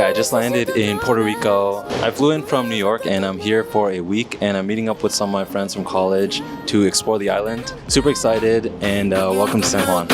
Okay, I just landed in Puerto Rico. I flew in from New York and I'm here for a week and I'm meeting up with some of my friends from college to explore the island. Super excited and welcome to San Juan.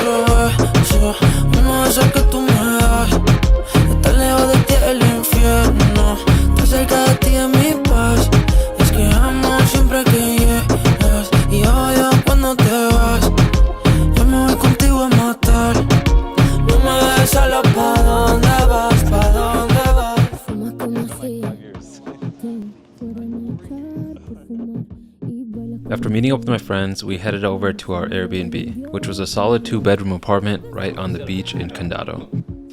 After meeting up with my friends, we headed over to our Airbnb, which was a solid 2-bedroom apartment right on the beach in Condado.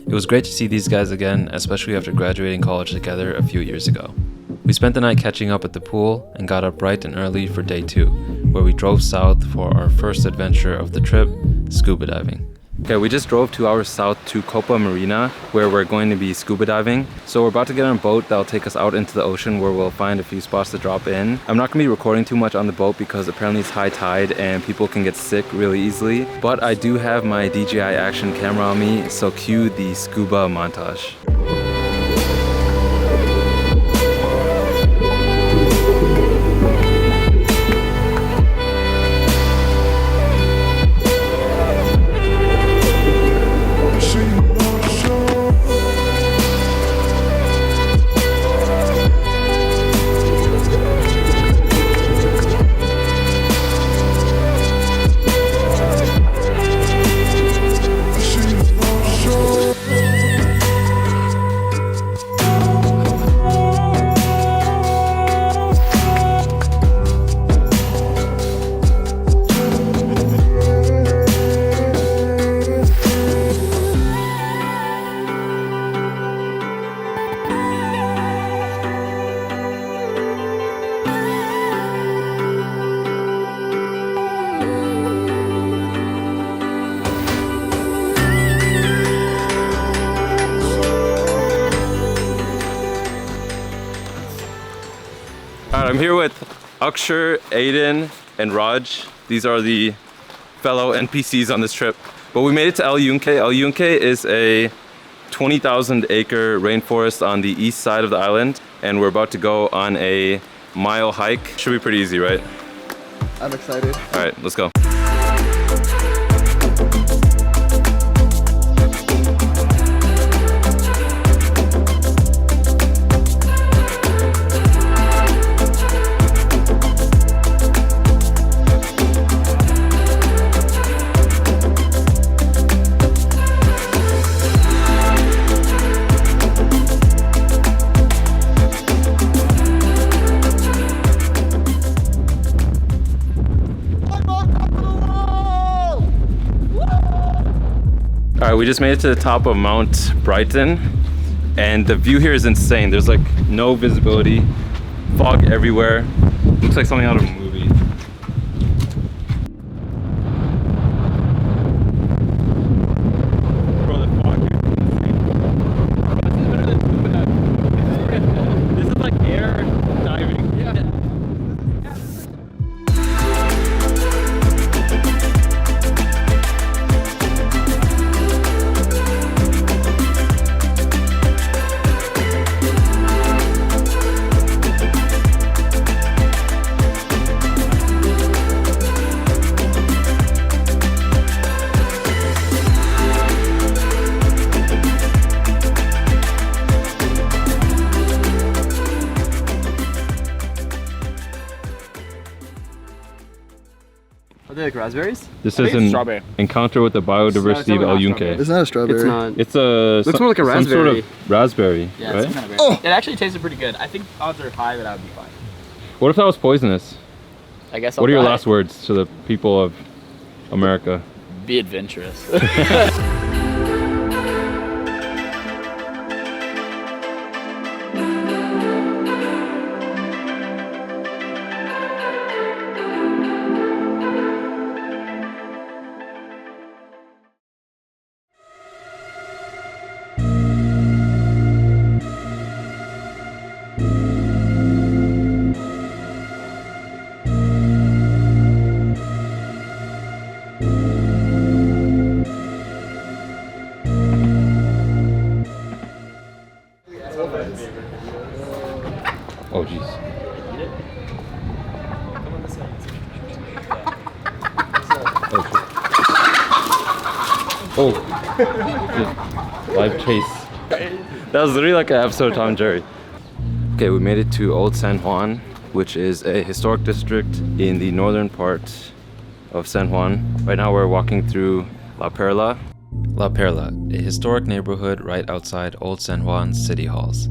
It was great to see these guys again, especially after graduating college together a few years ago. We spent the night catching up at the pool and got up bright and early for day 2, where we drove south for our first adventure of the trip, scuba diving. Okay, we just drove 2 hours south to Copa Marina, where we're going to be scuba diving. So we're about to get on a boat that'll take us out into the ocean where we'll find a few spots to drop in. I'm not gonna be recording too much on the boat because apparently it's high tide and people can get sick really easily. But I do have my DJI action camera on me, so cue the scuba montage. I'm here with Akshar, Aiden, and Raj. These are the fellow NPCs on this trip. But we made it to El Yunque. El Yunque is a 20,000 acre rainforest on the east side of the island. And we're about to go on a mile hike. Should be pretty easy, right? I'm excited. All right, let's go. All right, we just made it to the top of Mount Brighton and the view here is insane. There's like no visibility, fog everywhere. Looks like something out of a movie. Bro, the fog here is insane. Bro, this is better than scuba diving. This is like air diving. Yeah. Are they like raspberries? This is an strawberry. Encounter with the biodiversity of El Yunque. It's not a strawberry. It's not. It's a looks more like a raspberry. Some sort of raspberry, Yeah, right? some kind of berry. Oh! It actually tasted pretty good. I think odds are high that I would be fine. What if that was poisonous? I guess What are your last words to the people of America? Be adventurous. Oh, live chase. That was literally like an episode of Tom and Jerry. Okay, we made it to Old San Juan, which is a historic district in the northern part of San Juan. Right now we're walking through La Perla. La Perla, a historic neighborhood right outside Old San Juan's city halls.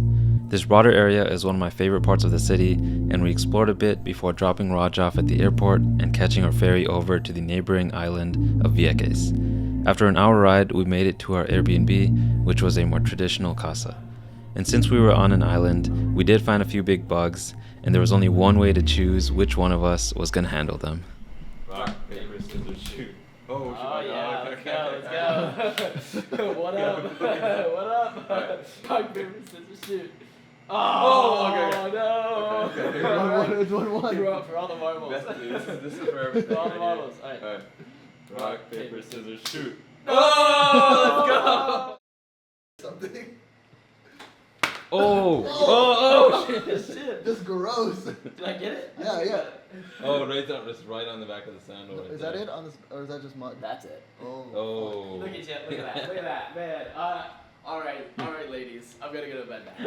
This broader area is one of my favorite parts of the city, and we explored a bit before dropping Raj off at the airport and catching our ferry over to the neighboring island of Vieques. After an hour ride, we made it to our Airbnb, which was a more traditional casa. And since we were on an island, we did find a few big bugs, and there was only one way to choose which one of us was going to handle them. Rock, paper, scissors, shoot. Oh yeah, let's go. What up? What up? Rock, paper, scissors, shoot. Oh, okay. No. Okay. It's 1-1. For all the marbles. This is for everything. For all the marbles. All right. Rock, paper, scissors, shoot. Oh, let's go. Something. Oh, shit. Shit. Just gross. Did I get it? Yeah. Oh, right on the back of the sandal. Is that it on this, or is that just mud? That's it. Oh. Look at you. Look at that. Look at that, man. All right, ladies. I'm gonna go to bed now.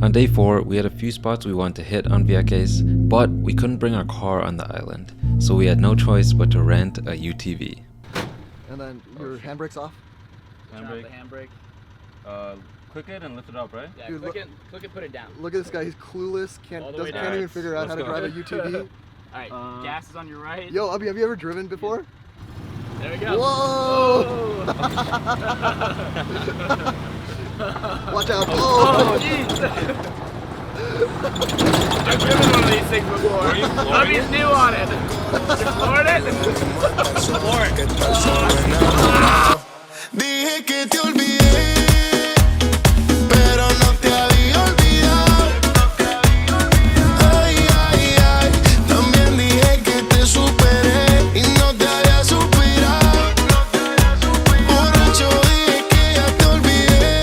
On day 4, we had a few spots we wanted to hit on Vieques, but we couldn't bring our car on the island, so we had no choice but to rent a UTV. And then your handbrake's off? Handbrake. The handbrake. Click it and lift it up, right? Yeah, Dude, click it, put it down. Look at this guy, he's clueless, All the way can't down. even figure out how to drive a UTV. Alright, gas is on your right. Yo, Abby, have you ever driven before? There we go. Whoa! Watch out! Oh, jeez! I've driven one of these things before. Abby's new on it. You floored it? Floor it. Dije que te olvidé, pero no te había olvidado. Ay, ay, ay. También dije que te superé y no te había superado. Borracho dije que ya te olvidé,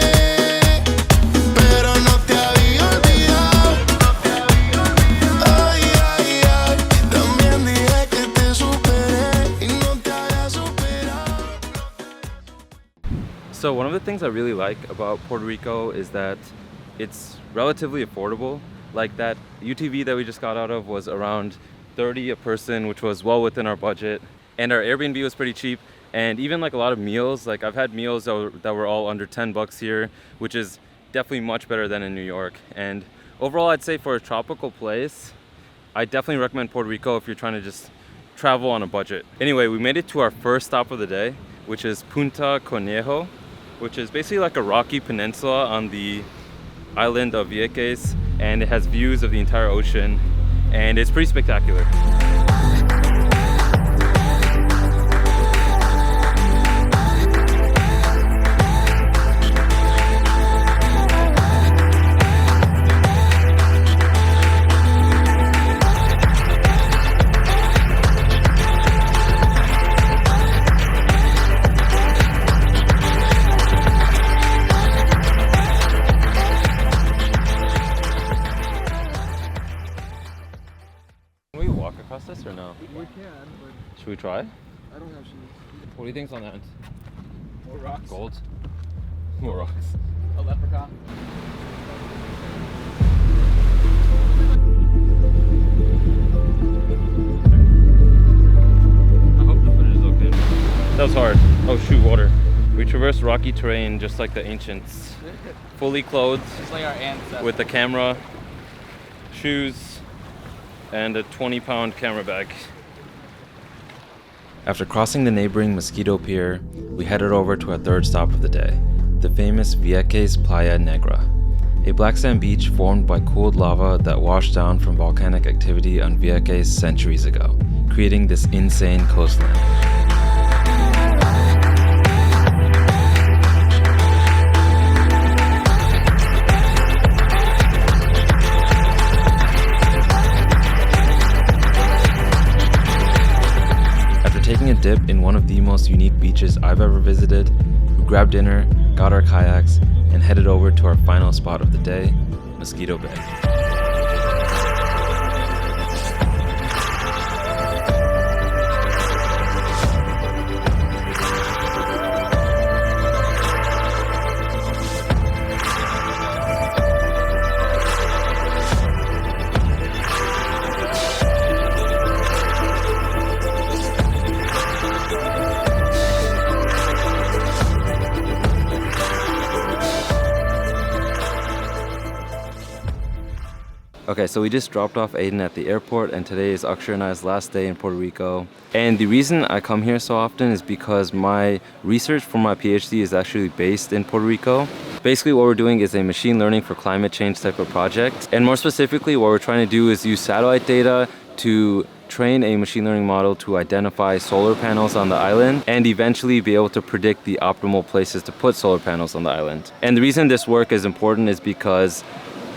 pero no te había olvidado. Ay, ay, ay. También dije que te superé y no te había superado. So one of the things I really like about Puerto Rico is that it's relatively affordable. Like that UTV that we just got out of was around $30 a person, which was well within our budget. And our Airbnb was pretty cheap. And even like a lot of meals, like I've had meals that were all under $10 here, which is definitely much better than in New York. And overall, I'd say for a tropical place, I definitely recommend Puerto Rico if you're trying to just travel on a budget. Anyway, we made it to our first stop of the day, which is Punta Conejo, which is basically like a rocky peninsula on the island of Vieques, and it has views of the entire ocean, and it's pretty spectacular. Can we walk across this or no? We can, but Should we try? I don't have shoes. What do you think's on that end? More rocks. Gold? More rocks. A leprechaun. I hope the footage is okay. That was hard. Oh shoot, water. We traversed rocky terrain just like the ancients. Fully clothed Just like our ancestors. with a camera, shoes, and a 20-pound camera bag. After crossing the neighboring Mosquito Pier, we headed over to our third stop of the day, the famous Vieques Playa Negra, a black sand beach formed by cooled lava that washed down from volcanic activity on Vieques centuries ago, creating this insane coastline. Taking a dip in one of the most unique beaches I've ever visited, we grabbed dinner, got our kayaks, and headed over to our final spot of the day, Mosquito Bay. Okay, so we just dropped off Aiden at the airport, and today is Akshay and I's last day in Puerto Rico. And the reason I come here so often is because my research for my PhD is actually based in Puerto Rico. Basically, what we're doing is a machine learning for climate change type of project. And more specifically, what we're trying to do is use satellite data to train a machine learning model to identify solar panels on the island and eventually be able to predict the optimal places to put solar panels on the island. And the reason this work is important is because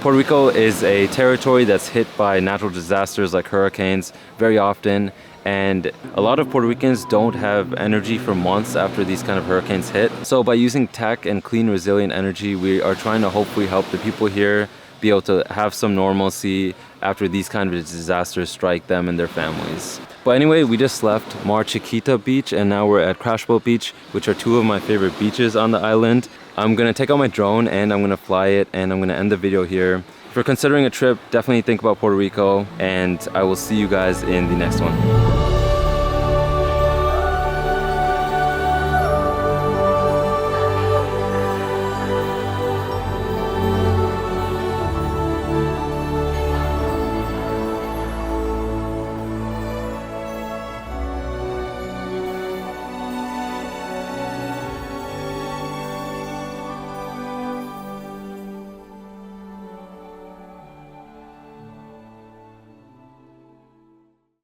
Puerto Rico is a territory that's hit by natural disasters like hurricanes very often, and a lot of Puerto Ricans don't have energy for months after these kind of hurricanes hit. So by using tech and clean, resilient energy, we are trying to hopefully help the people here be able to have some normalcy after these kind of disasters strike them and their families. But anyway, we just left Mar Chiquita Beach and now we're at Crash Boat Beach, which are two of my favorite beaches on the island. I'm gonna take out my drone and I'm gonna fly it, and I'm gonna end the video here. If you're considering a trip, definitely think about Puerto Rico, and I will see you guys in the next one.